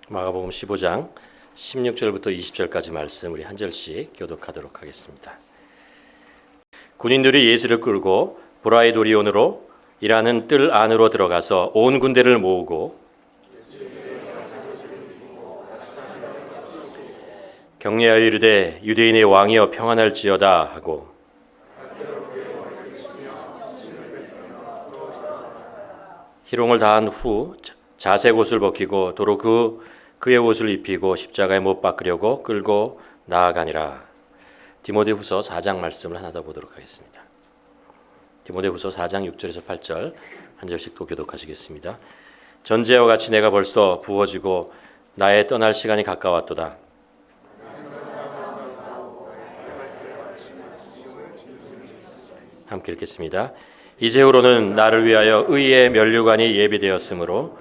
마가복음 15장 16절부터 20절까지 말씀 우리 한 절씩 교독하도록 하겠습니다. 군인들이 예수를 끌고 브라이도리온으로 일하는 뜰 안으로 들어가서 온 군대를 모으고 격려하여 이르되 유대인의 왕이여 평안할지어다 하고 희롱을 다한 후 자색 옷을 벗기고 도로 그의 옷을 입히고 십자가에 못 박으려고 끌고 나아가니라. 디모데후서 4장 말씀을 하나 더 보도록 하겠습니다. 디모데후서 4장 6절에서 8절 한 절씩 또 교독하시겠습니다. 전제와 같이 내가 벌써 부어지고 나의 떠날 시간이 가까웠도다. 함께 읽겠습니다. 이제후로는 나를 위하여 의의 면류관이 예비되었으므로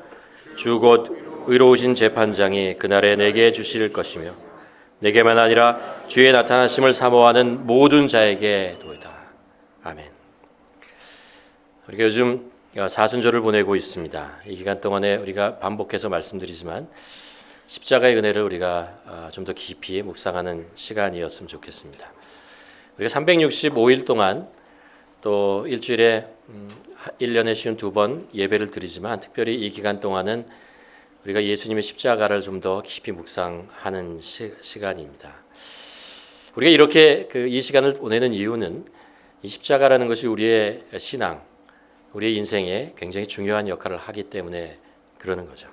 주 곧 의로우신 재판장이 그날에 내게 주실 것이며 내게만 아니라 주의 나타나심을 사모하는 모든 자에게 도이다. 아멘. 우리가 요즘 사순절을 보내고 있습니다. 이 기간 동안에 우리가 반복해서 말씀드리지만 십자가의 은혜를 우리가 좀 더 깊이 묵상하는 시간이었으면 좋겠습니다. 우리가 365일 동안 또 일주일에 1년에 52번 예배를 드리지만 특별히 이 기간 동안은 우리가 예수님의 십자가를 좀 더 깊이 묵상하는 시간입니다. 우리가 이렇게 이 시간을 보내는 이유는 이 십자가라는 것이 우리의 신앙, 우리의 인생에 굉장히 중요한 역할을 하기 때문에 그러는 거죠.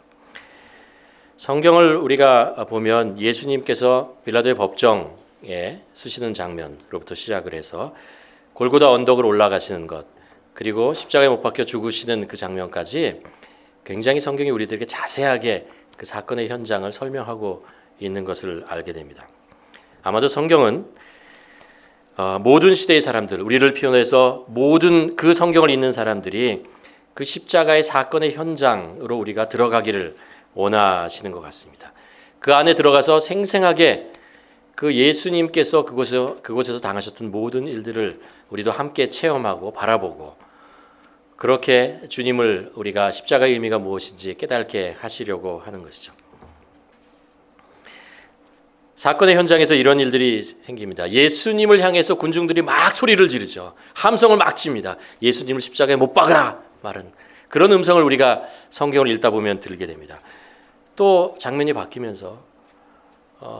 성경을 우리가 보면 예수님께서 빌라도의 법정에 쓰시는 장면으로부터 시작을 해서 골고다 언덕을 올라가시는 것, 그리고 십자가에 못 박혀 죽으시는 그 장면까지 굉장히 성경이 우리들에게 자세하게 그 사건의 현장을 설명하고 있는 것을 알게 됩니다. 아마도 성경은 모든 시대의 사람들, 우리를 피워내서 모든 그 성경을 읽는 사람들이 그 십자가의 사건의 현장으로 우리가 들어가기를 원하시는 것 같습니다. 그 안에 들어가서 생생하게 그 예수님께서 그곳에서 당하셨던 모든 일들을 우리도 함께 체험하고 바라보고 그렇게 주님을 우리가 십자가의 의미가 무엇인지 깨닫게 하시려고 하는 것이죠. 사건의 현장에서 이런 일들이 생깁니다. 예수님을 향해서 군중들이 막 소리를 지르죠. 함성을 막 칩니다. 예수님을 십자가에 못 박으라 말은 그런 음성을 우리가 성경을 읽다 보면 들게 됩니다. 또 장면이 바뀌면서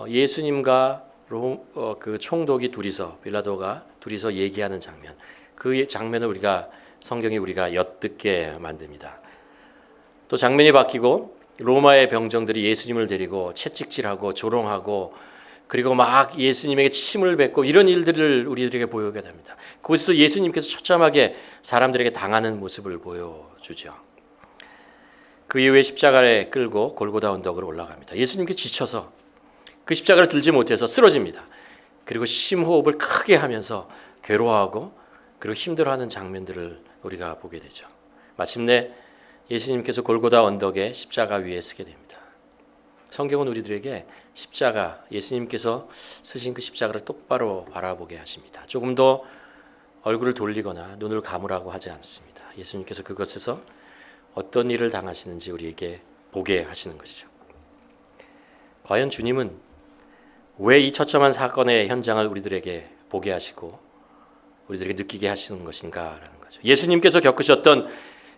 예수님과 그 총독이 빌라도가 둘이서 얘기하는 장면, 그 장면을 성경이 우리가 엿듣게 만듭니다. 또 장면이 바뀌고 로마의 병정들이 예수님을 데리고 채찍질하고 조롱하고 그리고 막 예수님에게 침을 뱉고 이런 일들을 우리들에게 보여오게 됩니다. 거기서 예수님께서 처참하게 사람들에게 당하는 모습을 보여주죠. 그 이후에 십자가에 끌고 골고다 언덕으로 올라갑니다. 예수님께 지쳐서 그 십자가를 들지 못해서 쓰러집니다. 그리고 심호흡을 크게 하면서 괴로워하고 그리고 힘들어하는 장면들을 우리가 보게 되죠. 마침내 예수님께서 골고다 언덕에 십자가 위에 서게 됩니다. 성경은 우리들에게 십자가, 예수님께서 쓰신 그 십자가를 똑바로 바라보게 하십니다. 조금 더 얼굴을 돌리거나 눈을 감으라고 하지 않습니다. 예수님께서 그것에서 어떤 일을 당하시는지 우리에게 보게 하시는 것이죠. 과연 주님은 왜 이 처참한 사건의 현장을 우리들에게 보게 하시고 우리들에게 느끼게 하시는 것인가라는 거죠. 예수님께서 겪으셨던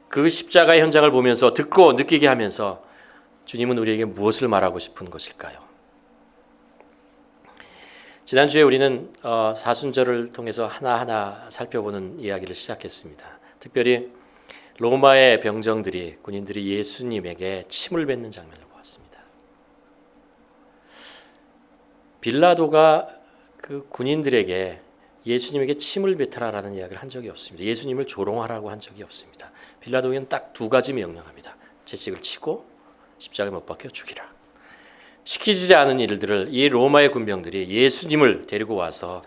그 십자가의 현장을 보면서 듣고 느끼게 하면서 주님은 우리에게 무엇을 말하고 싶은 것일까요? 지난주에 우리는 사순절을 통해서 하나하나 살펴보는 이야기를 시작했습니다. 특별히 로마의 병정들이, 군인들이 예수님에게 침을 뱉는 장면을 보았습니다. 빌라도가 그 군인들에게 예수님에게 침을 뱉으라라는 이야기를 한 적이 없습니다. 예수님을 조롱하라고 한 적이 없습니다. 빌라도는 딱 두 가지 명령합니다. 채찍을 치고 십자가에 못 박혀 죽이라. 시키지 않은 일들을 이 로마의 군병들이 예수님을 데리고 와서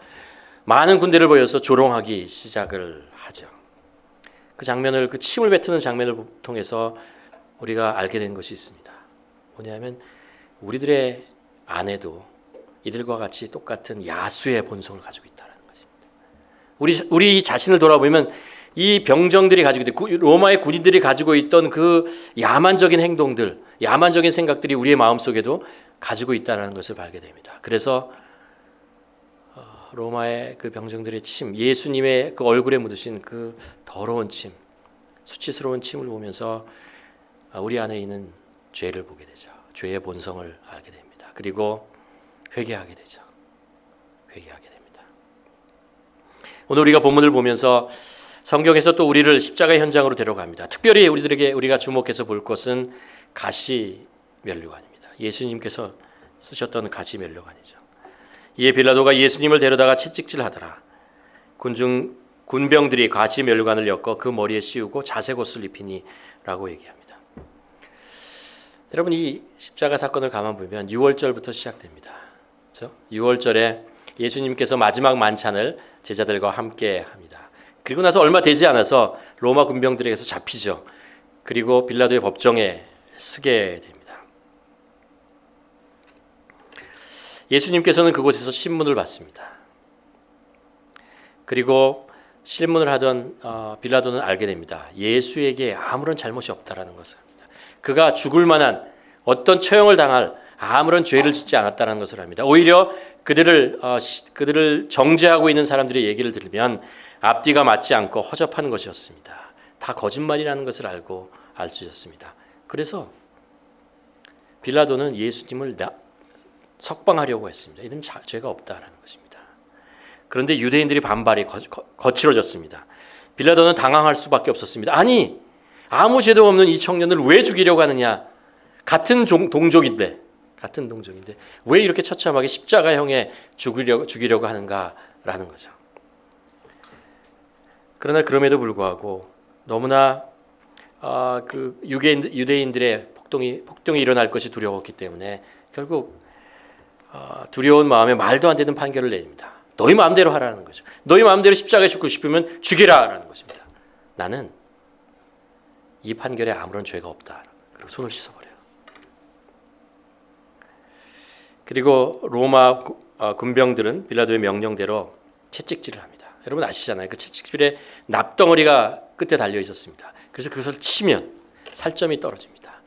많은 군대를 보여서 조롱하기 시작을 하죠. 그 장면을, 그 침을 뱉는 장면을 통해서 우리가 알게 된 것이 있습니다. 뭐냐면 우리들의 안에도 이들과 같이 똑같은 야수의 본성을 가지고 있다는 것입니다. 우리 자신을 돌아보면 이 병정들이 가지고 있던 로마의 군인들이 가지고 있던 그 야만적인 행동들, 야만적인 생각들이 우리의 마음속에도 가지고 있다는 것을 알게 됩니다. 그래서 로마의 그 병정들의 침, 예수님의 그 얼굴에 묻으신 그 더러운 침, 수치스러운 침을 보면서 우리 안에 있는 죄를 보게 되죠. 죄의 본성을 알게 됩니다. 그리고 회개하게 되죠. 회개하게 됩니다. 오늘 우리가 본문을 보면서 성경에서 또 우리를 십자가의 현장으로 데려갑니다. 특별히 우리가 주목해서 볼 것은 가시 면류관입니다. 예수님께서 쓰셨던 가시 면류관이죠. 이에 빌라도가 예수님을 데려다가 채찍질하더라. 군병들이 가시 면류관을 엮어 그 머리에 씌우고 자색 옷을 입히니라고 얘기합니다. 여러분, 이 십자가 사건을 가만 보면 6월절부터 시작됩니다. 그렇죠? 6월절에 예수님께서 마지막 만찬을 제자들과 함께 합니다. 그리고 나서 얼마 되지 않아서 로마 군병들에게서 잡히죠. 그리고 빌라도의 법정에 서게 됩니다. 예수님께서는 그곳에서 신문을 받습니다. 그리고 신문을 하던 빌라도는 알게 됩니다. 예수에게 아무런 잘못이 없다라는 것을 합니다. 그가 죽을 만한 어떤 처형을 당할 아무런 죄를 짓지 않았다는 것을 합니다. 오히려 그들을 정죄하고 있는 사람들의 얘기를 들으면 앞뒤가 맞지 않고 허접한 것이었습니다. 다 거짓말이라는 것을 알 수 있었습니다. 그래서 빌라도는 예수님을 석방하려고 했습니다. 이들은 죄가 없다라는 것입니다. 그런데 유대인들이 반발이 거칠어졌습니다. 빌라도는 당황할 수밖에 없었습니다. 아니, 아무 죄도 없는 이 청년을 왜 죽이려고 하느냐? 같은 동족인데 왜 이렇게 처참하게 십자가형에 죽이려고 하는가라는 거죠. 그러나 그럼에도 불구하고 너무나 그 유대인들의 폭동이 일어날 것이 두려웠기 때문에 결국 두려운 마음에 말도 안 되는 판결을 내립니다. 너희 마음대로 하라는 거죠. 너희 마음대로 십자가에 죽고 싶으면 죽이라라는 것입니다. 나는 이 판결에 아무런 죄가 없다. 그리고 손을 씻어버려요. 그리고 로마 군병들은 빌라도의 명령대로 채찍질을 합니다. 여러분 아시잖아요. 그 채찍질에 납덩어리가 끝에 달려 있었습니다. 그래서 그것을 치면 살점이 떨어집니다.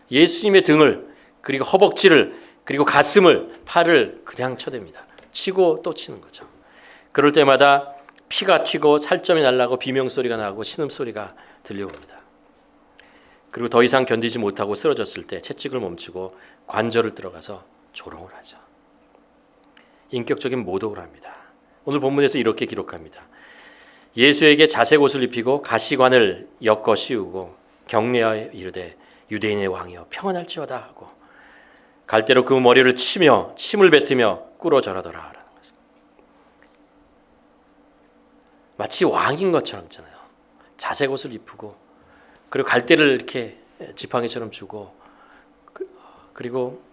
예수님의 등을, 그리고 허벅지를, 그리고 가슴을, 팔을 그냥 쳐댑니다. 치고 또 치는 거죠. 그럴 때마다 피가 튀고 살점이 날라고 비명소리가 나고 신음소리가 들려옵니다. 그리고 더 이상 견디지 못하고 쓰러졌을 때 채찍을 멈추고 관절을 들어가서 조롱을 하죠. 인격적인 모독을 합니다. 오늘 본문에서 이렇게 기록합니다. 예수에게 자색 옷을 입히고 가시관을 엮어 씌우고 격려하여 이르되 유대인의 왕이여 평안할지어다 하고 갈대로 그 머리를 치며 침을 뱉으며 꿇어 절하더라. 마치 왕인 것처럼 있잖아요. 자색 옷을 입히고 그리고 갈대를 이렇게 지팡이처럼 주고 그리고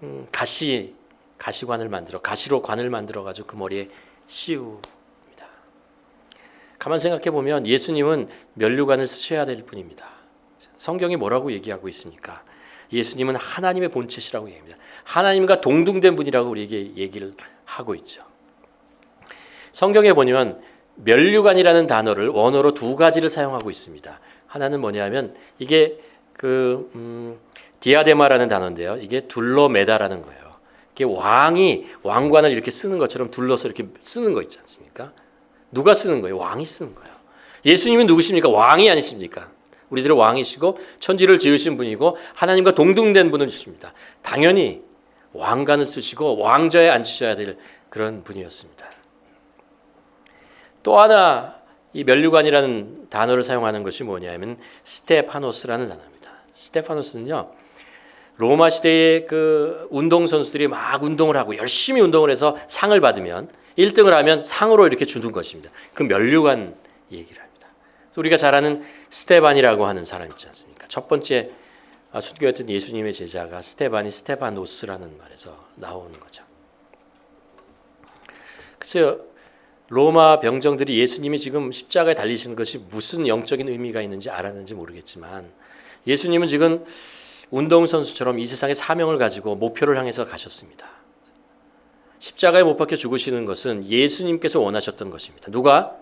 가시관을 만들어 가시로 관을 만들어 가지고 그 머리에 씌웁니다. 가만 생각해 보면 예수님은 면류관을 쓰셔야 될 분입니다. 성경이 뭐라고 얘기하고 있습니까? 예수님은 하나님의 본체시라고 얘기합니다. 하나님과 동등된 분이라고 우리에게 얘기를 하고 있죠. 성경에 보면 면류관이라는 단어를 원어로 두 가지를 사용하고 있습니다. 하나는 뭐냐면 이게 디아데마라는 단어인데요. 이게 둘러매다라는 거예요. 이게 왕관을 이렇게 쓰는 것처럼 둘러서 이렇게 쓰는 거 있지 않습니까? 누가 쓰는 거예요? 왕이 쓰는 거예요. 예수님은 누구십니까? 왕이 아니십니까? 우리들의 왕이시고 천지를 지으신 분이고 하나님과 동등된 분이십니다. 당연히 왕관을 쓰시고 왕좌에 앉으셔야 될 그런 분이었습니다. 또 하나 이 면류관이라는 단어를 사용하는 것이 뭐냐면 스테파노스라는 단어입니다. 스테파노스는요, 로마 시대의 그 운동 선수들이 막 운동을 하고 열심히 운동을 해서 상을 받으면 1등을 하면 상으로 이렇게 주는 것입니다. 그 면류관 얘기를 합니다. 우리가 잘 아는 스테반이라고 하는 사람 있지 않습니까? 첫 번째 순교했던 예수님의 제자가 스테파노스라는 말에서 나오는 거죠. 그래서 로마 병정들이 예수님이 지금 십자가에 달리시는 것이 무슨 영적인 의미가 있는지 알았는지 모르겠지만 예수님은 지금 운동선수처럼 이 세상의 사명을 가지고 목표를 향해서 가셨습니다. 십자가에 못 박혀 죽으시는 것은 예수님께서 원하셨던 것입니다. 누가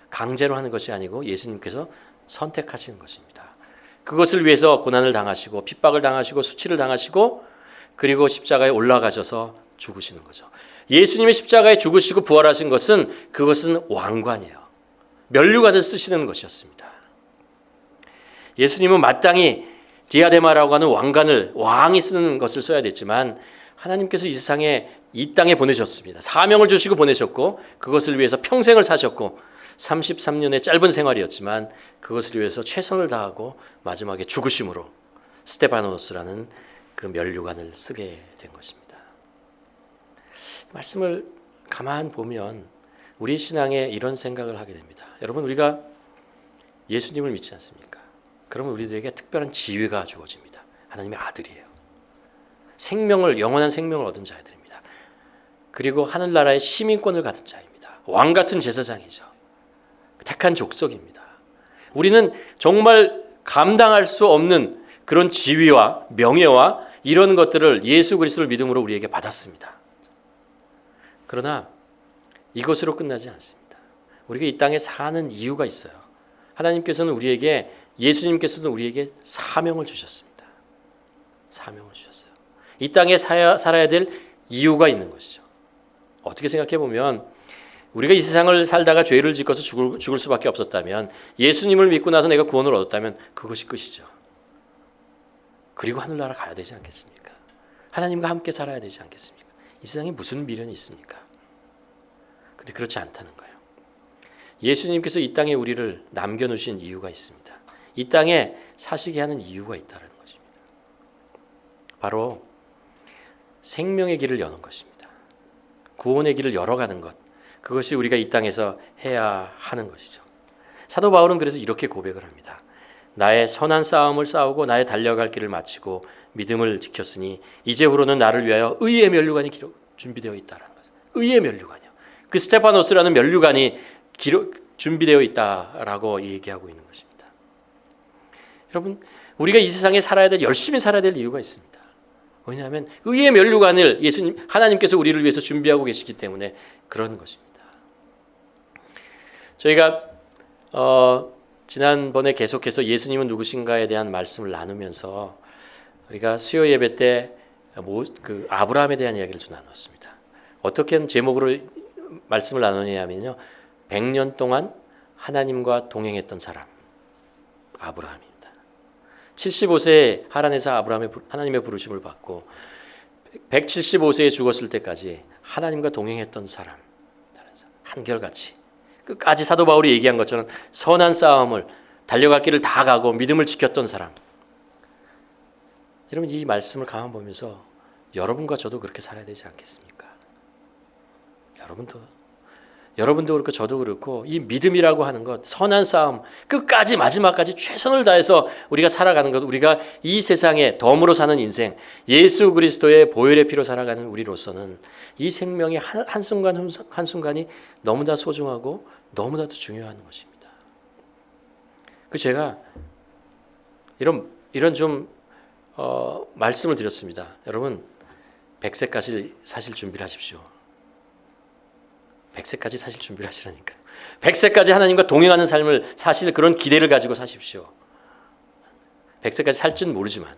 강제로 하는 것이 아니고 예수님께서 선택하시는 것입니다. 그것을 위해서 고난을 당하시고 핍박을 당하시고 수치를 당하시고 그리고 십자가에 올라가셔서 죽으시는 거죠. 예수님이 십자가에 죽으시고 부활하신 그것은 왕관이에요. 면류관을 쓰시는 것이었습니다. 예수님은 마땅히 디아데마라고 하는 왕관을 왕이 쓰는 것을 써야 됐지만 하나님께서 이 땅에 보내셨습니다. 사명을 주시고 보내셨고 그것을 위해서 평생을 사셨고 33년의 짧은 생활이었지만 그것을 위해서 최선을 다하고 마지막에 죽으심으로 스테파노스라는 그 면류관을 쓰게 된 것입니다. 말씀을 가만 보면 우리 신앙에 이런 생각을 하게 됩니다. 여러분, 우리가 예수님을 믿지 않습니까? 그러면 우리들에게 특별한 지위가 주어집니다. 하나님의 아들이에요. 영원한 생명을 얻은 자들입니다. 그리고 하늘나라의 시민권을 가진 자입니다. 왕 같은 제사장이죠. 택한 족속입니다. 우리는 정말 감당할 수 없는 그런 지위와 명예와 이런 것들을 예수 그리스도를 믿음으로 우리에게 받았습니다. 그러나 이것으로 끝나지 않습니다. 우리가 이 땅에 사는 이유가 있어요. 예수님께서는 우리에게 사명을 주셨습니다. 사명을 주셨어요. 이 땅에 살아야 될 이유가 있는 것이죠. 어떻게 생각해 보면 우리가 이 세상을 살다가 죄를 짓고서 죽을 수밖에 없었다면, 예수님을 믿고 나서 내가 구원을 얻었다면 그것이 끝이죠. 그리고 하늘나라 가야 되지 않겠습니까? 하나님과 함께 살아야 되지 않겠습니까? 이 세상에 무슨 미련이 있습니까? 근데 그렇지 않다는 거예요. 예수님께서 이 땅에 우리를 남겨놓으신 이유가 있습니다. 이 땅에 사시게 하는 이유가 있다는 것입니다. 바로 생명의 길을 여는 것입니다. 구원의 길을 열어가는 것, 그것이 우리가 이 땅에서 해야 하는 것이죠. 사도 바울은 그래서 이렇게 고백을 합니다. 나의 선한 싸움을 싸우고 나의 달려갈 길을 마치고 믿음을 지켰으니 이제후로는 나를 위하여 의의 면류관이 준비되어 있다는 거죠. 의의 면류관이요. 그 스테파노스라는 면류관이 준비되어 있다라고 얘기하고 있는 것입니다. 여러분, 우리가 이 세상에 열심히 살아야 될 이유가 있습니다. 왜냐하면 의의 면류관을 하나님께서 우리를 위해서 준비하고 계시기 때문에 그런 것입니다. 저희가 지난번에 계속해서 예수님은 누구신가에 대한 말씀을 나누면서 우리가 수요 예배 때 그 아브라함에 대한 이야기를 좀 나눴습니다. 어떻게 제목으로 말씀을 나누냐면요, 100년 동안 하나님과 동행했던 사람, 아브라함입니다. 75세에 하란에서 하나님의 부르심을 받고 175세에 죽었을 때까지 하나님과 동행했던 사람, 한결같이 끝까지 사도 바울이 얘기한 것처럼 선한 싸움을, 달려갈 길을 다 가고 믿음을 지켰던 사람. 여러분, 이 말씀을 가만 보면서 여러분과 저도 그렇게 살아야 되지 않겠습니까? 여러분도 그렇고 저도 그렇고, 이 믿음이라고 하는 것, 선한 싸움, 끝까지 마지막까지 최선을 다해서 우리가 살아가는 것, 우리가 이 세상에 덤으로 사는 인생, 예수 그리스도의 보혈의 피로 살아가는 우리로서는 이 생명의 한순간 한순간이 너무나 소중하고 너무나도 중요한 것입니다. 제가 이런 좀 말씀을 드렸습니다. 여러분, 100세까지 사실 준비를 하십시오. 100세까지 사실 준비를 하시라니까요. 100세까지 하나님과 동행하는 삶을 사실 그런 기대를 가지고 사십시오. 100세까지 살지는 모르지만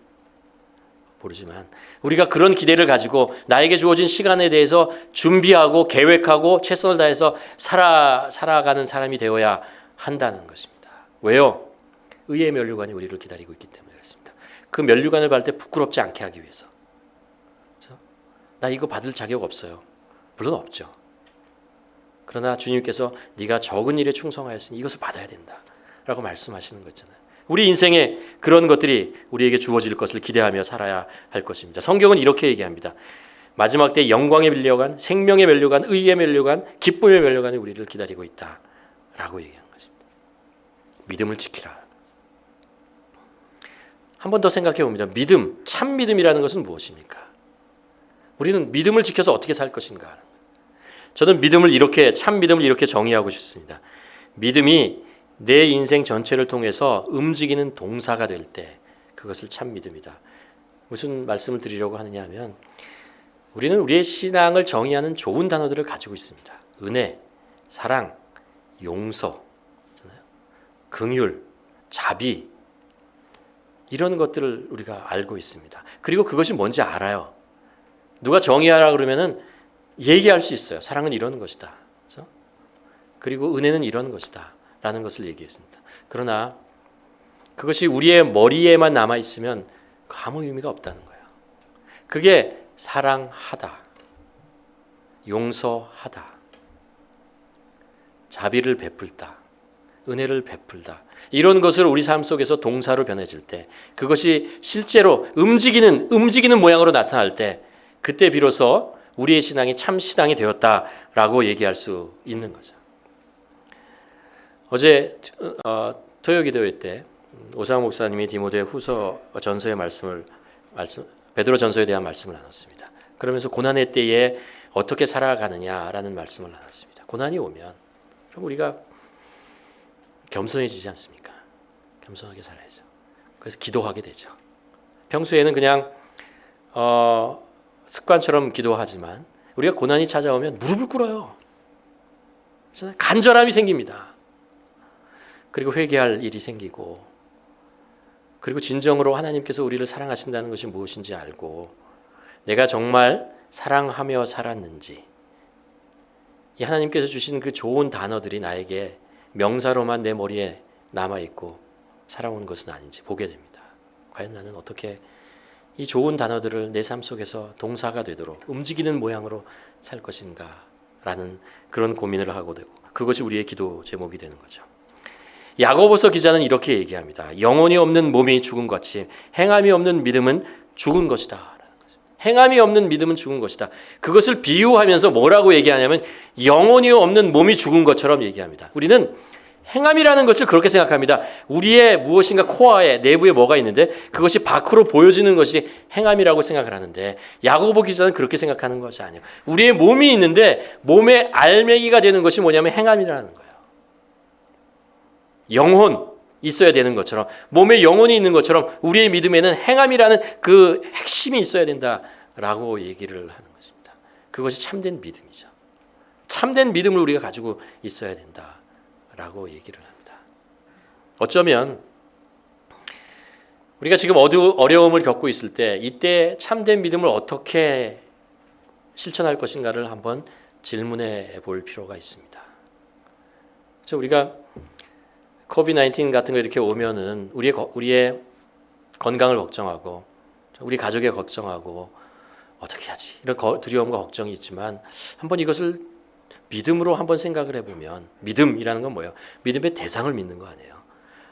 우리가 그런 기대를 가지고 나에게 주어진 시간에 대해서 준비하고 계획하고 최선을 다해서 살아가는 사람이 되어야 한다는 것입니다. 왜요? 의의 면류관이 우리를 기다리고 있기 때문에 그렇습니다. 그 면류관을 받을 때 부끄럽지 않게 하기 위해서. 그렇죠? 나 이거 받을 자격 없어요. 물론 없죠. 그러나 주님께서 네가 적은 일에 충성하였으니 이것을 받아야 된다라고 말씀하시는 거 있잖아요. 우리 인생에 그런 것들이 우리에게 주어질 것을 기대하며 살아야 할 것입니다. 성경은 이렇게 얘기합니다. 마지막 때 영광의 면류관, 생명의 면류관, 의의 면류관, 기쁨의 면류관이 우리를 기다리고 있다라고 얘기하는 것입니다. 믿음을 지키라. 한 번 더 생각해 봅니다. 믿음, 참 믿음이라는 것은 무엇입니까? 우리는 믿음을 지켜서 어떻게 살 것인가? 저는 참 믿음을 이렇게 정의하고 싶습니다. 믿음이 내 인생 전체를 통해서 움직이는 동사가 될 때 그것을 참 믿음이다. 무슨 말씀을 드리려고 하느냐 하면, 우리는 우리의 신앙을 정의하는 좋은 단어들을 가지고 있습니다. 은혜, 사랑, 용서, 긍휼, 자비, 이런 것들을 우리가 알고 있습니다. 그리고 그것이 뭔지 알아요. 누가 정의하라 그러면은 얘기할 수 있어요. 사랑은 이런 것이다. 그렇죠? 그리고 은혜는 이런 것이다. 라는 것을 얘기했습니다. 그러나 그것이 우리의 머리에만 남아 있으면 아무 의미가 없다는 거예요. 그게 사랑하다, 용서하다, 자비를 베풀다, 은혜를 베풀다, 이런 것을 우리 삶 속에서 동사로 변해질 때, 그것이 실제로 움직이는 모양으로 나타날 때, 그때 비로소 우리의 신앙이 참 신앙이 되었다라고 얘기할 수 있는 거죠. 어제 토요기도회 때 오상호 목사님이 디모데 후서 전서의 베드로 전서에 대한 말씀을 나눴습니다. 그러면서 고난의 때에 어떻게 살아가느냐라는 말씀을 나눴습니다. 고난이 오면 그럼 우리가 겸손해지지 않습니까? 겸손하게 살아야죠. 그래서 기도하게 되죠. 평소에는 그냥 습관처럼 기도하지만 우리가 고난이 찾아오면 무릎을 꿇어요. 간절함이 생깁니다. 그리고 회개할 일이 생기고, 그리고 진정으로 하나님께서 우리를 사랑하신다는 것이 무엇인지 알고, 내가 정말 사랑하며 살았는지, 이 하나님께서 주신 그 좋은 단어들이 나에게 명사로만 내 머리에 남아있고 살아온 것은 아닌지 보게 됩니다. 과연 나는 어떻게 이 좋은 단어들을 내 삶 속에서 동사가 되도록 움직이는 모양으로 살 것인가 라는 그런 고민을 하고 되고, 그것이 우리의 기도 제목이 되는 거죠. 야고보서 기자는 이렇게 얘기합니다. 영혼이 없는 몸이 죽은 것이 행함이 없는 믿음은 죽은 것이다. 행함이 없는 믿음은 죽은 것이다. 그것을 비유하면서 뭐라고 얘기하냐면 영혼이 없는 몸이 죽은 것처럼 얘기합니다. 우리는 행함이라는 것을 그렇게 생각합니다. 우리의 무엇인가 코어에 내부에 뭐가 있는데 그것이 밖으로 보여지는 것이 행함이라고 생각을 하는데, 야고보 기자는 그렇게 생각하는 것이 아니에요. 우리의 몸이 있는데 몸의 알맹이가 되는 것이 뭐냐면 행함이라는 거예요. 영혼 있어야 되는 것처럼, 몸에 영혼이 있는 것처럼 우리의 믿음에는 행함이라는 그 핵심이 있어야 된다라고 얘기를 하는 것입니다. 그것이 참된 믿음이죠. 참된 믿음을 우리가 가지고 있어야 된다라고 얘기를 합니다. 어쩌면 우리가 지금 어려움을 겪고 있을 때, 이때 참된 믿음을 어떻게 실천할 것인가를 한번 질문해 볼 필요가 있습니다. 그래서 우리가 코비드-19 같은 거 이렇게 오면은 우리의 건강을 걱정하고, 우리 가족의 걱정하고, 어떻게 하지? 이런 두려움과 걱정이 있지만, 한번 이것을 믿음으로 한번 생각을 해보면, 믿음이라는 건 뭐예요? 믿음의 대상을 믿는 거 아니에요.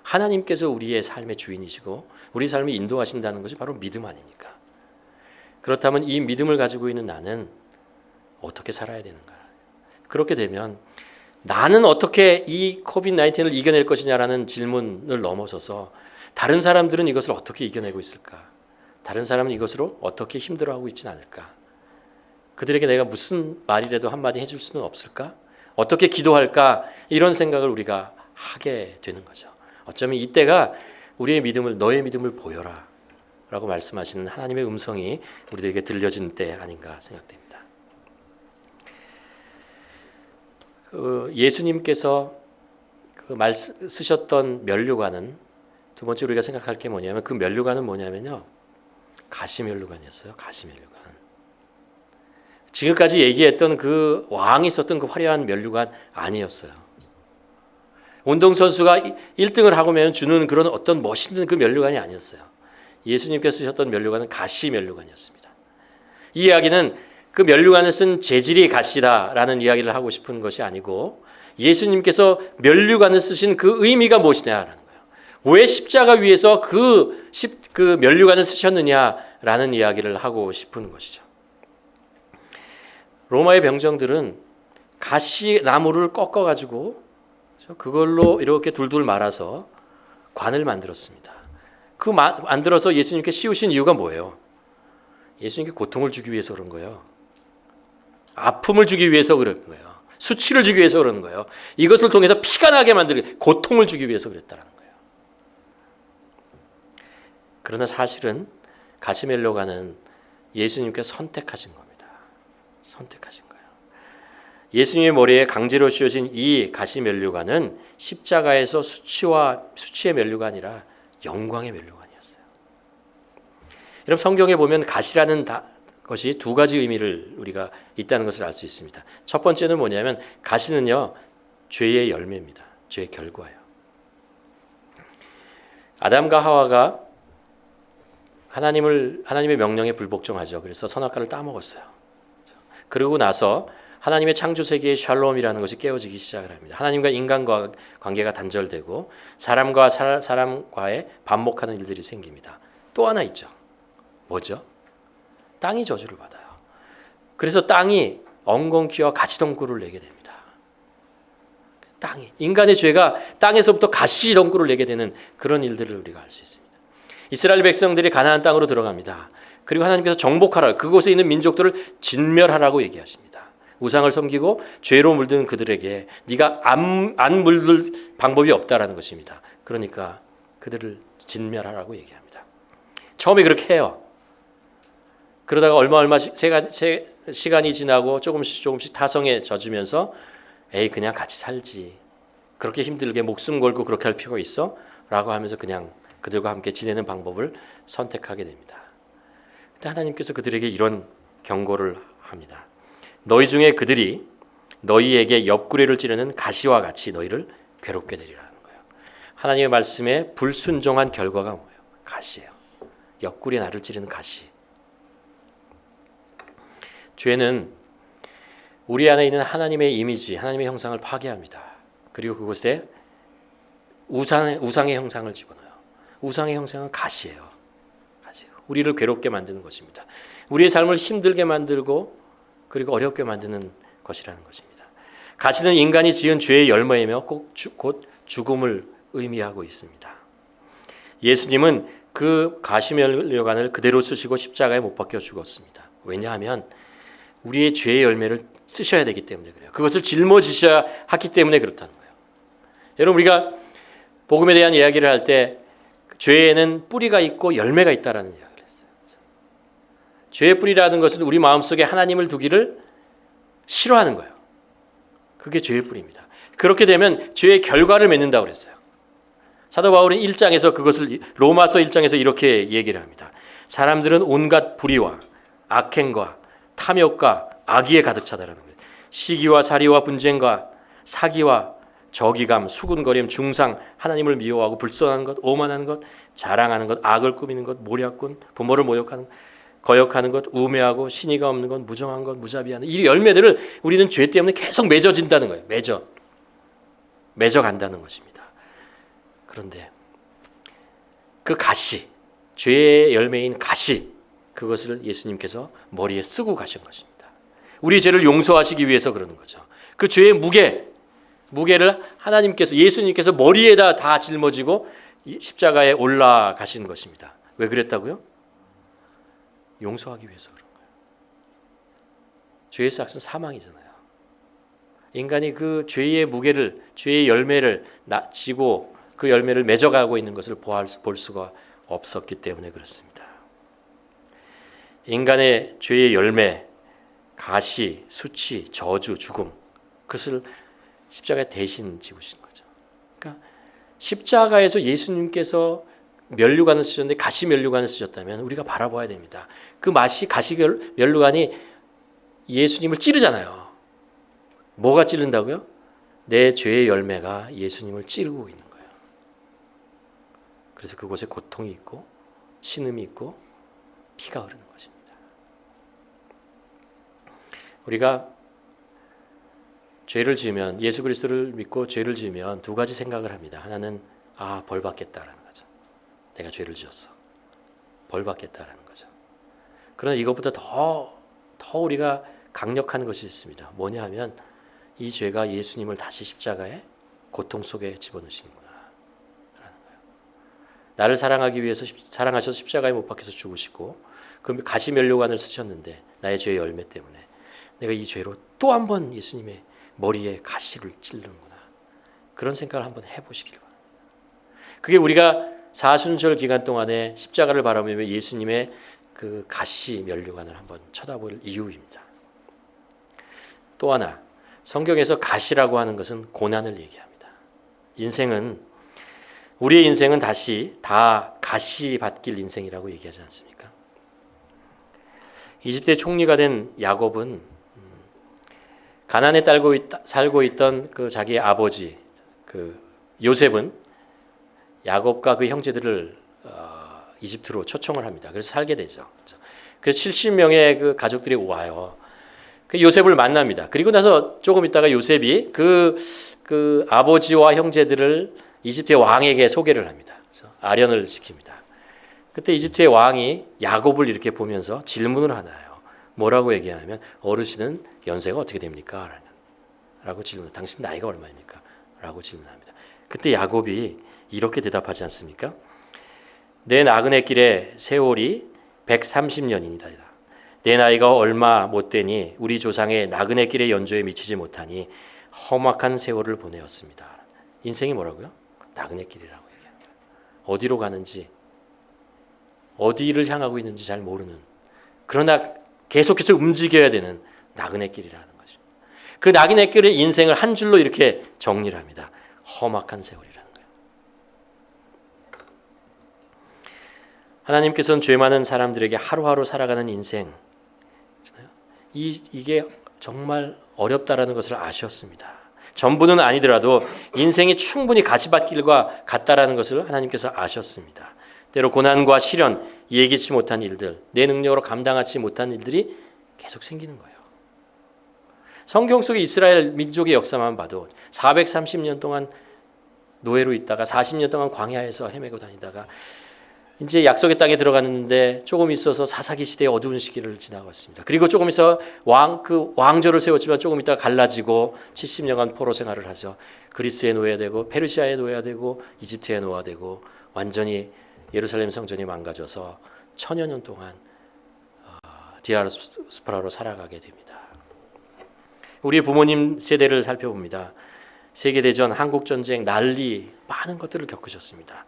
하나님께서 우리의 삶의 주인이시고 우리 삶을 인도하신다는 것이 바로 믿음 아닙니까? 그렇다면 이 믿음을 가지고 있는 나는 어떻게 살아야 되는가? 그렇게 되면 나는 어떻게 이 코비드-19을 이겨낼 것이냐라는 질문을 넘어서서 다른 사람들은 이것을 어떻게 이겨내고 있을까? 다른 사람은 이것으로 어떻게 힘들어하고 있지는 않을까? 그들에게 내가 무슨 말이라도 한마디 해줄 수는 없을까? 어떻게 기도할까? 이런 생각을 우리가 하게 되는 거죠. 어쩌면 이때가 우리의 믿음을, 너의 믿음을 보여라 라고 말씀하시는 하나님의 음성이 우리들에게 들려진 때 아닌가 생각됩니다. 예수님께서 쓰셨던 면류관은, 두 번째 우리가 생각할 게 뭐냐면, 그 면류관은 뭐냐면요, 가시면류관이었어요. 가시면류관. 지금까지 얘기했던 그 왕이 썼던 그 화려한 면류관 아니었어요. 운동선수가 1등을 하고면 주는 그런 어떤 멋있는 그 면류관이 아니었어요. 예수님께서 쓰셨던 면류관은 가시면류관이었습니다. 이 이야기는 그 면류관을 쓴 재질이 가시다라는 이야기를 하고 싶은 것이 아니고, 예수님께서 면류관을 쓰신 그 의미가 무엇이냐라는 거예요. 왜 십자가 위에서 그 면류관을 쓰셨느냐라는 이야기를 하고 싶은 것이죠. 로마의 병정들은 가시나무를 꺾어가지고 그걸로 이렇게 둘둘 말아서 관을 만들었습니다. 만들어서 예수님께 씌우신 이유가 뭐예요? 예수님께 고통을 주기 위해서 그런 거예요. 아픔을 주기 위해서 그런 거예요. 수치를 주기 위해서 그러는 거예요. 이것을 통해서 피가 나게 만들기, 고통을 주기 위해서 그랬다는 거예요. 그러나 사실은 가시멜로가는 예수님께서 선택하신 겁니다. 선택하신 거예요. 예수님의 머리에 강제로 씌워진 이 가시면류관은 십자가에서 수치의 면류가 아니라 영광의 면류관이었어요. 여러분 성경에 보면 가시라는 것이 두 가지 의미를 우리가 있다는 것을 알 수 있습니다. 첫 번째는 뭐냐면 가시는요 죄의 열매입니다. 죄의 결과예요. 아담과 하와가 하나님의 명령에 불복종하죠. 그래서 선악과를 따먹었어요. 그러고 나서 하나님의 창조 세계의 샬롬이라는 것이 깨어지기 시작을 합니다. 하나님과 인간과 관계가 단절되고 사람과 사람과의 반목하는 일들이 생깁니다. 또 하나 있죠. 뭐죠? 땅이 저주를 받아요. 그래서 땅이 엉겅퀴와 가시덩굴을 내게 됩니다. 인간의 죄가 땅에서부터 가시덩굴을 내게 되는 그런 일들을 우리가 알 수 있습니다. 이스라엘 백성들이 가나안 땅으로 들어갑니다. 그리고 하나님께서 정복하라, 그곳에 있는 민족들을 진멸하라고 얘기하십니다. 우상을 섬기고 죄로 물드는 그들에게 네가 안 물들 방법이 없다라는 것입니다. 그러니까 그들을 진멸하라고 얘기합니다. 처음에 그렇게 해요. 그러다가 얼마 시간이 지나고 조금씩 타성에 젖으면서 에이 그냥 같이 살지, 그렇게 힘들게 목숨 걸고 그렇게 할 필요가 있어? 라고 하면서 그냥 그들과 함께 지내는 방법을 선택하게 됩니다. 근데 하나님께서 그들에게 이런 경고를 합니다. 너희 중에 그들이 너희에게 옆구리를 찌르는 가시와 같이 너희를 괴롭게 되리라는 거예요. 하나님의 말씀에 불순종한 결과가 뭐예요? 가시예요. 옆구리에 나를 찌르는 가시. 죄는 우리 안에 있는 하나님의 이미지, 하나님의 형상을 파괴합니다. 그리고 그곳에 우상의 형상을 집어넣어요. 우상의 형상은 가시예요. 우리를 괴롭게 만드는 것입니다. 우리의 삶을 힘들게 만들고 그리고 어렵게 만드는 것이라는 것입니다. 가시는 인간이 지은 죄의 열매이며 곧 죽음을 의미하고 있습니다. 예수님은 그 가시면류관을 그대로 쓰시고 십자가에 못 박혀 죽었습니다. 왜냐하면 우리의 죄의 열매를 쓰셔야 되기 때문에 그래요. 그것을 짊어지셔야 하기 때문에 그렇다는 거예요. 여러분, 우리가 복음에 대한 이야기를 할 때 죄에는 뿌리가 있고 열매가 있다라는 이야기를 했어요. 죄의 뿌리라는 것은 우리 마음속에 하나님을 두기를 싫어하는 거예요. 그게 죄의 뿌리입니다. 그렇게 되면 죄의 결과를 맺는다고 그랬어요. 사도 바울은 1장에서 그것을 로마서 1장에서 이렇게 얘기를 합니다. 사람들은 온갖 불의와 악행과 탐욕과 악의에 가득 차다라는 거예요. 시기와 살이와 분쟁과 사기와 저기감, 수군거림, 중상, 하나님을 미워하고 불선한 것, 오만한 것, 자랑하는 것, 악을 꾸미는 것, 모략군, 부모를 모욕하는 것, 거역하는 것, 우매하고 신의가 없는 것, 무정한 것, 무자비하는 이 열매들을 우리는 죄 때문에 계속 맺어진다는 거예요. 맺어간다는 것입니다. 그런데 그 가시, 죄의 열매인 가시, 그것을 예수님께서 머리에 쓰고 가신 것입니다. 우리 죄를 용서하시기 위해서 그러는 거죠. 그 죄의 무게를 하나님께서, 예수님께서 머리에다 다 짊어지고 십자가에 올라가신 것입니다. 왜 그랬다고요? 용서하기 위해서 그런 거예요. 죄의 삭은 사망이잖아요. 인간이 그 죄의 무게를, 죄의 열매를 지고 그 열매를 맺어가고 있는 것을 볼 수가 없었기 때문에 그렇습니다. 인간의 죄의 열매, 가시, 수치, 저주, 죽음, 그것을 십자가에 대신 지우신 거죠. 그러니까 십자가에서 예수님께서 면류관을 쓰셨는데 가시 면류관을 쓰셨다면 우리가 바라봐야 됩니다. 그 가시 면류관이 예수님을 찌르잖아요. 뭐가 찌른다고요? 내 죄의 열매가 예수님을 찌르고 있는 거예요. 그래서 그곳에 고통이 있고 신음이 있고 피가 흐르는 것입니다. 우리가 죄를 지으면, 예수 그리스도를 믿고 죄를 지으면 두 가지 생각을 합니다. 하나는 벌 받겠다라는 거죠. 내가 죄를 지었어. 벌 받겠다라는 거죠. 그러나 이것보다 더 우리가 강력한 것이 있습니다. 뭐냐 하면 이 죄가 예수님을 다시 십자가에 고통 속에 집어넣으시는구나 라는 거예요. 나를 사랑하기 위해서 사랑하셔서 십자가에 못 박혀서 죽으시고 그 가시 면류관을 쓰셨는데 나의 죄의 열매 때문에 내가 이 죄로 또 한 번 예수님의 머리에 가시를 찌르는구나. 그런 생각을 한번 해보시길 바랍니다. 그게 우리가 사순절 기간 동안에 십자가를 바라보며 예수님의 그 가시 면류관을 한번 쳐다볼 이유입니다. 또 하나, 성경에서 가시라고 하는 것은 고난을 얘기합니다. 우리의 인생은 다시 다 가시 받길 인생이라고 얘기하지 않습니까? 이집트의 총리가 된 야곱은 가나안에 살고 있던 그 자기의 아버지 그 요셉은 야곱과 그 형제들을 이집트로 초청을 합니다. 그래서 살게 되죠. 그래서 70명의 그 가족들이 와요. 그 요셉을 만납니다. 그리고 나서 조금 있다가 요셉이 그 아버지와 형제들을 이집트의 왕에게 소개를 합니다. 그래서 아련을 시킵니다. 그때 이집트의 왕이 야곱을 이렇게 보면서 질문을 하나요. 뭐라고 얘기하냐면 어르신은 연세가 어떻게 됩니까? 라고 질문. 당신 나이가 얼마입니까? 라고 질문합니다. 그때 야곱이 이렇게 대답하지 않습니까? 내 나그네 길의 세월이 130년이다. 내 나이가 얼마 못 되니 우리 조상의 나그네 길의 연조에 미치지 못하니 험악한 세월을 보내었습니다. 인생이 뭐라고요? 나그네 길이라고 얘기합니다. 어디로 가는지, 어디를 향하고 있는지 잘 모르는, 그러나 계속해서 움직여야 되는 나그네 길이라는 거죠. 그 나그네 길의 인생을 한 줄로 이렇게 정리를 합니다. 험악한 세월이라는 거예요. 하나님께서는 죄 많은 사람들에게 하루하루 살아가는 인생, 이게 정말 어렵다라는 것을 아셨습니다. 전부는 아니더라도 인생이 충분히 가시밭길과 같다라는 것을 하나님께서 아셨습니다. 때로 고난과 시련, 예기치 못한 일들, 내 능력으로 감당하지 못한 일들이 계속 생기는 거예요. 성경 속의 이스라엘 민족의 역사만 봐도 430년 동안 노예로 있다가 40년 동안 광야에서 헤매고 다니다가 이제 약속의 땅에 들어갔는데 조금 있어서 사사기 시대의 어두운 시기를 지나갔습니다. 그리고 조금 있어 왕조를 세웠지만 조금 있다가 갈라지고 70년간 포로 생활을 하죠. 그리스에 놓여야 되고 페르시아에 놓여야 되고 이집트에 놓아야 되고 완전히 예루살렘 성전이 망가져서 1000여 년 동안 디아스포라로 살아가게 됩니다. 우리 부모님 세대를 살펴봅니다. 세계대전, 한국전쟁, 난리 많은 것들을 겪으셨습니다.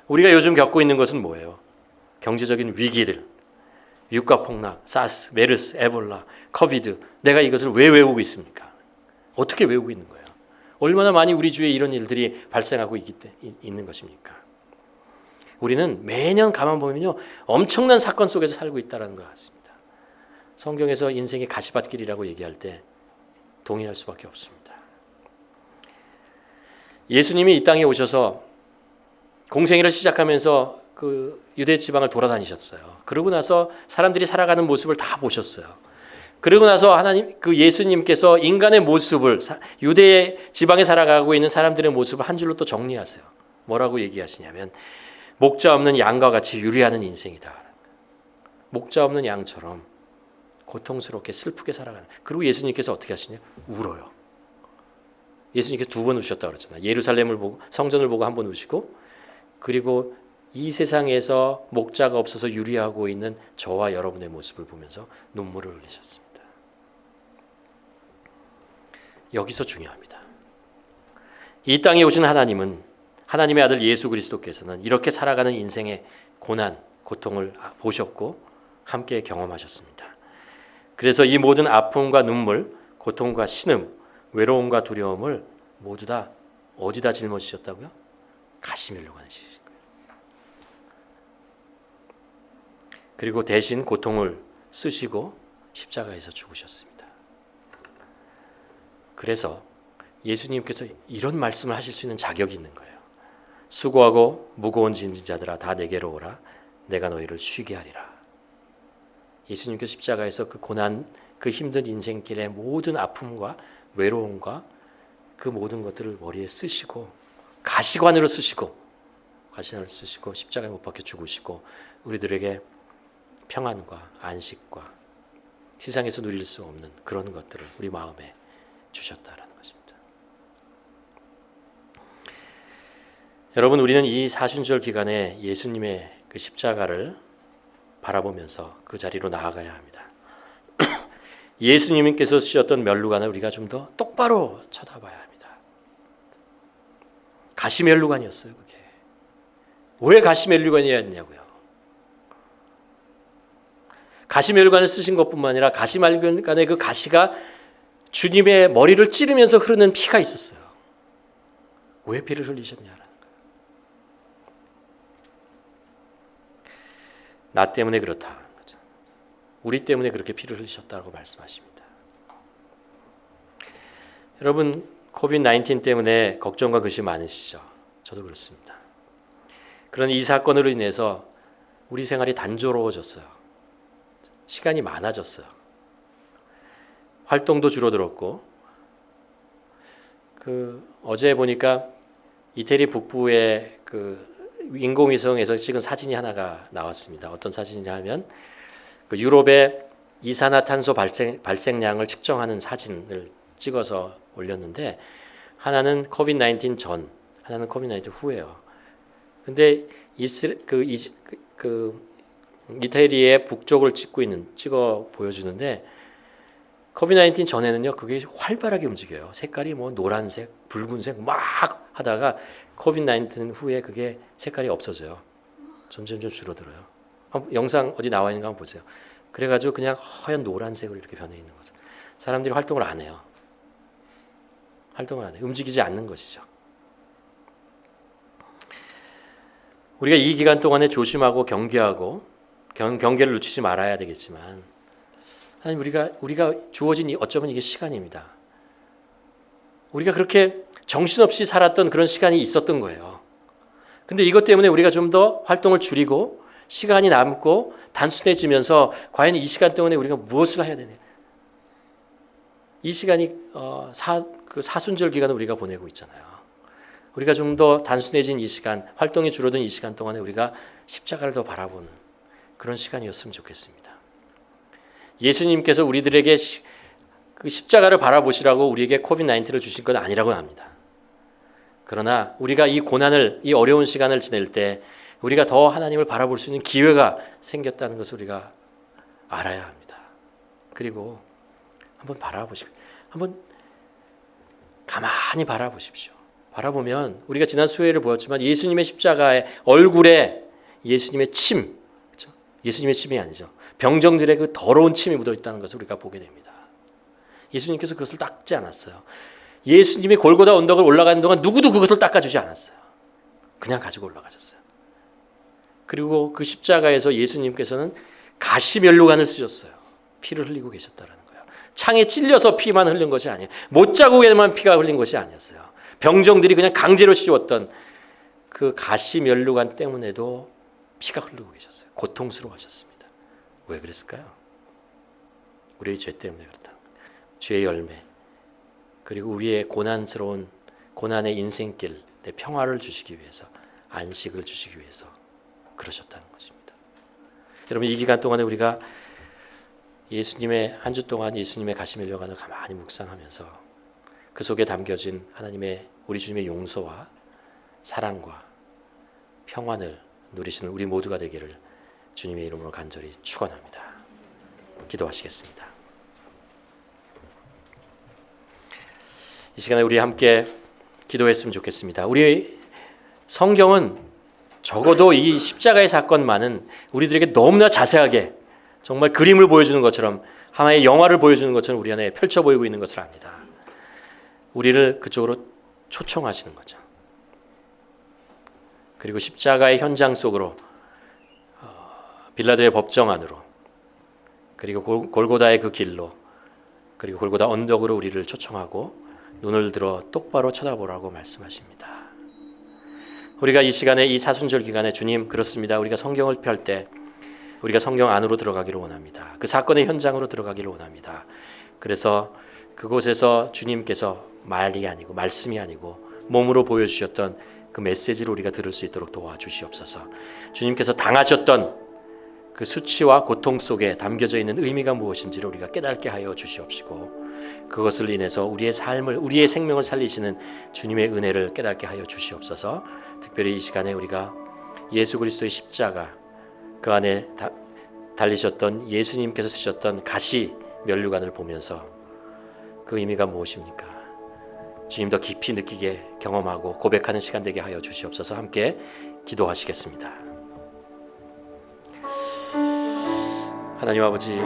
우리가 요즘 겪고 있는 것은 뭐예요? 경제적인 위기들, 유가폭락, 사스, 메르스, 에볼라, 코비드. 내가 이것을 왜 외우고 있습니까? 어떻게 외우고 있는 거예요? 얼마나 많이 우리 주위에 이런 일들이 발생하고 있는 것입니까? 우리는 매년 가만 보면요, 엄청난 사건 속에서 살고 있다는 것 같습니다. 성경에서 인생의 가시밭길이라고 얘기할 때 동의할 수밖에 없습니다. 예수님이 이 땅에 오셔서 공생애를 시작하면서 그 유대 지방을 돌아다니셨어요. 그러고 나서 사람들이 살아가는 모습을 다 보셨어요. 그러고 나서 하나님, 그 예수님께서 인간의 모습을, 유대 지방에 살아가고 있는 사람들의 모습을 한 줄로 또 정리하세요. 뭐라고 얘기하시냐면 목자 없는 양과 같이 유리하는 인생이다. 목자 없는 양처럼 고통스럽게 슬프게 살아가는. 그리고 예수님께서 어떻게 하시냐? 울어요. 예수님께서 2번 우셨다고 그랬잖아요. 예루살렘을 보고, 성전을 보고 1번 우시고, 그리고 이 세상에서 목자가 없어서 유리하고 있는 저와 여러분의 모습을 보면서 눈물을 흘리셨습니다. 여기서 중요합니다. 이 땅에 오신 하나님은, 하나님의 아들 예수 그리스도께서는 이렇게 살아가는 인생의 고난, 고통을 보셨고 함께 경험하셨습니다. 그래서 이 모든 아픔과 눈물, 고통과 신음, 외로움과 두려움을 모두 다 어디다 짊어지셨다고요? 가시멜로관에 지으신 거예요. 그리고 대신 고통을 쓰시고 십자가에서 죽으셨습니다. 그래서 예수님께서 이런 말씀을 하실 수 있는 자격이 있는 거예요. 수고하고 무거운 짐진 자들아 다 내게로 오라. 내가 너희를 쉬게 하리라. 예수님께서 십자가에서 그 고난, 그 힘든 인생길의 모든 아픔과 외로움과 그 모든 것들을 머리에 쓰시고 가시관으로 쓰시고 십자가에 못 박혀 죽으시고 우리들에게 평안과 안식과 세상에서 누릴 수 없는 그런 것들을 우리 마음에 주셨다라는 것입니다. 여러분, 우리는 이 사순절 기간에 예수님의 그 십자가를 바라보면서 그 자리로 나아가야 합니다. 예수님께서 쓰셨던 면류관을 우리가 좀 더 똑바로 쳐다봐야 합니다. 가시면류관이었어요, 그게. 왜 가시면류관이었냐고요. 가시면류관을 쓰신 것뿐만 아니라 가시면류관의 그 가시가 주님의 머리를 찌르면서 흐르는 피가 있었어요. 왜 피를 흘리셨냐라는 거예요. 나 때문에 그렇다. 우리 때문에 그렇게 피를 흘리셨다고 말씀하십니다. 여러분, 코비드-19 때문에 걱정과 근심이 많으시죠? 저도 그렇습니다. 그런 이 사건으로 인해서 우리 생활이 단조로워졌어요. 시간이 많아졌어요. 활동도 줄어들었고, 어제 보니까 이태리 북부의 인공위성에서 찍은 사진이 하나가 나왔습니다. 어떤 사진이냐 하면 유럽의 이산화탄소 발생량을 측정하는 사진을 찍어서 올렸는데, 하나는 코비드-19 전, 하나는 코비드-19 후예요. 근데 이태리의 북쪽을 찍어 보여주는데, 코비드-19 전에는요, 그게 활발하게 움직여요. 색깔이 뭐 노란색, 붉은색 막 하다가 코비드-19 후에 그게 색깔이 없어져요. 점점 줄어들어요. 영상 어디 나와 있는 거 한번 보세요. 그래가지고 그냥 하얀 노란색으로 이렇게 변해 있는 거죠. 사람들이 활동을 안 해요. 움직이지 않는 것이죠. 우리가 이 기간 동안에 조심하고 경계하고 경계를 늦추지 말아야 되겠지만, 하나님, 우리가 주어진 어쩌면 이게 시간입니다. 우리가 그렇게 정신없이 살았던 그런 시간이 있었던 거예요. 근데 이것 때문에 우리가 좀 더 활동을 줄이고 시간이 남고 단순해지면서 과연 이 시간 동안에 우리가 무엇을 해야 되냐? 이 시간이 사순절 기간을 우리가 보내고 있잖아요. 우리가 좀 더 단순해진 이 시간, 활동이 줄어든 이 시간 동안에 우리가 십자가를 더 바라보는 그런 시간이었으면 좋겠습니다. 예수님께서 우리들에게 그 십자가를 바라보시라고 우리에게 코비드-19를 주신 건 아니라고 합니다. 그러나 우리가 이 고난을, 이 어려운 시간을 지낼 때 우리가 더 하나님을 바라볼 수 있는 기회가 생겼다는 것을 우리가 알아야 합니다. 그리고 한번 한번 가만히 바라보십시오. 바라보면 우리가 지난 수요일에 보았지만 예수님의 십자가의 얼굴에 예수님의 침, 그렇죠? 예수님의 침이 아니죠. 병정들의 그 더러운 침이 묻어 있다는 것을 우리가 보게 됩니다. 예수님께서 그것을 닦지 않았어요. 예수님이 골고다 언덕을 올라가는 동안 누구도 그것을 닦아주지 않았어요. 그냥 가지고 올라가셨어요. 그리고 그 십자가에서 예수님께서는 가시면류관을 쓰셨어요. 피를 흘리고 계셨다는 거예요. 창에 찔려서 피만 흘린 것이 아니에요. 못자국에만 피가 흘린 것이 아니었어요. 병정들이 그냥 강제로 씌웠던 그 가시면류관 때문에도 피가 흐르고 계셨어요. 고통스러워하셨습니다. 왜 그랬을까요? 우리의 죄 때문에 그렇다. 죄의 열매, 그리고 우리의 고난의 인생길에 평화를 주시기 위해서, 안식을 주시기 위해서 그러셨다는 것입니다. 여러분, 이 기간 동안에 우리가 예수님의 한 주 동안 예수님의 가시면류관을 가만히 묵상하면서 그 속에 담겨진 하나님의, 우리 주님의 용서와 사랑과 평안을 누리시는 우리 모두가 되기를 주님의 이름으로 간절히 축원합니다. 기도하시겠습니다. 이 시간에 우리 함께 기도했으면 좋겠습니다. 우리 성경은 적어도 이 십자가의 사건만은 우리들에게 너무나 자세하게, 정말 그림을 보여주는 것처럼, 하나의 영화를 보여주는 것처럼 우리 안에 펼쳐 보이고 있는 것을 압니다. 우리를 그쪽으로 초청하시는 거죠. 그리고 십자가의 현장 속으로, 빌라도의 법정 안으로, 그리고 골고다의 그 길로, 그리고 골고다 언덕으로 우리를 초청하고 눈을 들어 똑바로 쳐다보라고 말씀하십니다. 우리가 이 시간에, 이 사순절 기간에 주님, 그렇습니다. 우리가 성경을 펼 때 우리가 성경 안으로 들어가기를 원합니다. 그 사건의 현장으로 들어가기를 원합니다. 그래서 그곳에서 주님께서 말이 아니고, 말씀이 아니고 몸으로 보여주셨던 그 메시지를 우리가 들을 수 있도록 도와주시옵소서. 주님께서 당하셨던 그 수치와 고통 속에 담겨져 있는 의미가 무엇인지를 우리가 깨닫게 하여 주시옵시고, 그것을 인해서 우리의 삶을, 우리의 생명을 살리시는 주님의 은혜를 깨닫게 하여 주시옵소서. 특별히 이 시간에 우리가 예수 그리스도의 십자가, 그 안에 달리셨던 예수님께서 쓰셨던 가시 면류관을 보면서 그 의미가 무엇입니까? 주님 더 깊이 느끼게, 경험하고 고백하는 시간 되게 하여 주시옵소서. 함께 기도하시겠습니다. 하나님 아버지,